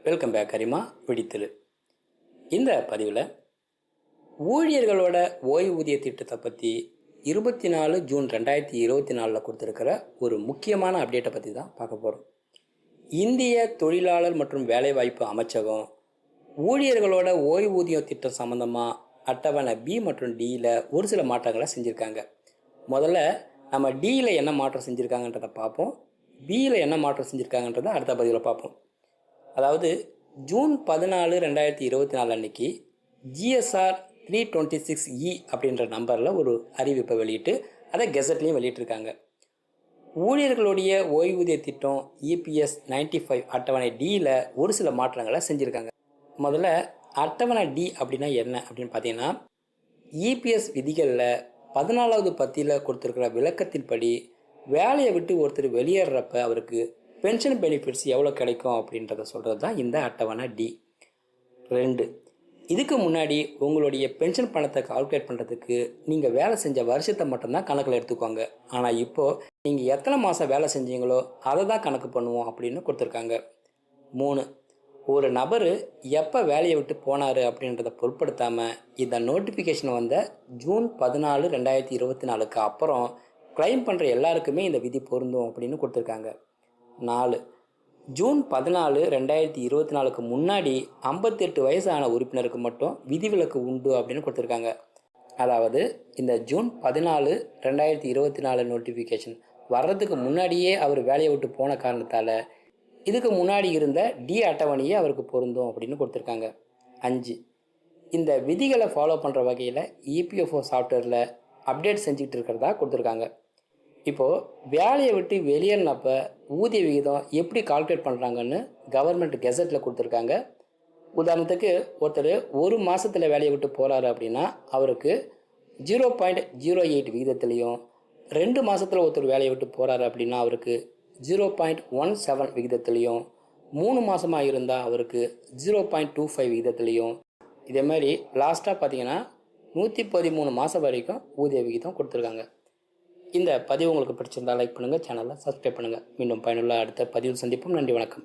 Welcome back கரிமா பிடித்தல். இந்த பதிவில் ஊழியர்களோட ஓய்வூதிய திட்டத்தை பற்றி 24 ஜூன் 2024 கொடுத்துருக்கிற ஒரு முக்கியமான அப்டேட்டை பற்றி தான் பார்க்க போகிறோம். இந்திய தொழிலாளர் மற்றும் வேலைவாய்ப்பு அமைச்சகம் ஊழியர்களோட ஓய்வூதிய திட்டம் சம்மந்தமாக அட்டவணை பி மற்றும் டியில் ஒரு சில மாற்றங்களை செஞ்சுருக்காங்க. முதல்ல நம்ம டியில் என்ன மாற்றம் செஞ்சுருக்காங்கன்றதை பார்ப்போம். பியில் என்ன மாற்றம் செஞ்சுருக்காங்கன்றதை அடுத்த பதிவில் பார்ப்போம். அதாவது ஜூன் 14, 2024 அன்னைக்கு ஜிஎஸ்ஆர் 326E அப்படின்ற நம்பரில் ஒரு அறிவிப்பை வெளியிட்டு அதை கெசட்லேயும் வெளியிட்டிருக்காங்க. ஊழியர்களுடைய ஓய்வூதிய திட்டம் EPS 95 அட்டவணை டியில் ஒரு சில மாற்றங்களை செஞ்சுருக்காங்க. முதல்ல அட்டவணை டி அப்படின்னா என்ன அப்படின்னு பார்த்தீங்கன்னா, EPS விதிகளில் 14வது பத்தியில் கொடுத்துருக்கிற விளக்கத்தின்படி வேலையை விட்டு ஒருத்தர் வெளியேறப்ப அவருக்கு பென்ஷன் பெனிஃபிட்ஸ் எவ்வளோ கிடைக்கும் அப்படின்றத சொல்கிறது தான் இந்த அட்டவணை டி. 2, இதுக்கு முன்னாடி உங்களுடைய பென்ஷன் பணத்தை கால்குலேட் பண்ணுறதுக்கு நீங்கள் வேலை செஞ்ச வருஷத்தை மட்டும்தான் கணக்கில் எடுத்துக்கோங்க. ஆனால் இப்போது நீங்கள் எத்தனை மாதம் வேலை செஞ்சீங்களோ அதை தான் கணக்கு பண்ணுவோம் அப்படின்னு கொடுத்துருக்காங்க. 3, ஒரு நபர் எப்போ வேலையை விட்டு போனார் அப்படின்றத பொருட்படுத்தாமல் இந்த நோட்டிஃபிகேஷன் வந்த ஜூன் 14, 2024 அப்புறம் கிளைம் பண்ணுற எல்லாருக்குமே இந்த விதி பொருந்தும் அப்படின்னு கொடுத்துருக்காங்க. 4, ஜூன் 14, 2024 முன்னாடி 58 வயசான உறுப்பினருக்கு மட்டும் விதிவிலக்கு உண்டு அப்படின்னு கொடுத்துருக்காங்க. அதாவது இந்த ஜூன் 14, 2024 நோட்டிஃபிகேஷன் வர்றதுக்கு முன்னாடியே அவர் வேலையை விட்டு போன காரணத்தால் இதுக்கு முன்னாடி இருந்த டி அட்டவணையே அவருக்கு பொருந்தும் அப்படின்னு கொடுத்துருக்காங்க. 5, இந்த விதிகளை ஃபாலோ பண்ணுற வகையில் EPFO சாஃப்ட்வேரில் அப்டேட் செஞ்சுக்கிட்டு இருக்கிறதா கொடுத்துருக்காங்க. இப்போது வேலையை விட்டு வெளியேறினப்போ ஊதிய விகிதம் எப்படி கால்குலேட் பண்ணுறாங்கன்னு கவர்மெண்ட் கெசட்டில் கொடுத்துருக்காங்க. உதாரணத்துக்கு ஒருத்தர் ஒரு மாதத்தில் வேலையை விட்டு போகிறாரு அப்படின்னா அவருக்கு 0.08 விகிதத்துலேயும், 2 மாதத்தில் ஒருத்தர் வேலையை விட்டு போகிறாரு அப்படின்னா அவருக்கு 0.17 விகிதத்துலேயும், 3 மாதமாக இருந்தால் அவருக்கு 0.25 விகிதத்துலேயும், இதே மாதிரி லாஸ்ட்டாக பார்த்தீங்கன்னா 113 மாதம் வரைக்கும் ஊதிய விகிதம் கொடுத்துருக்காங்க. இந்த பதிவு உங்களுக்கு பிடிச்சிருந்தால் லைக் பண்ணுங்கள், சேனலை சப்ஸ்கிரைப் பண்ணுங்கள். மீண்டும் பயனுள்ள அடுத்த பதிவில் சந்திப்போம். நன்றி, வணக்கம்.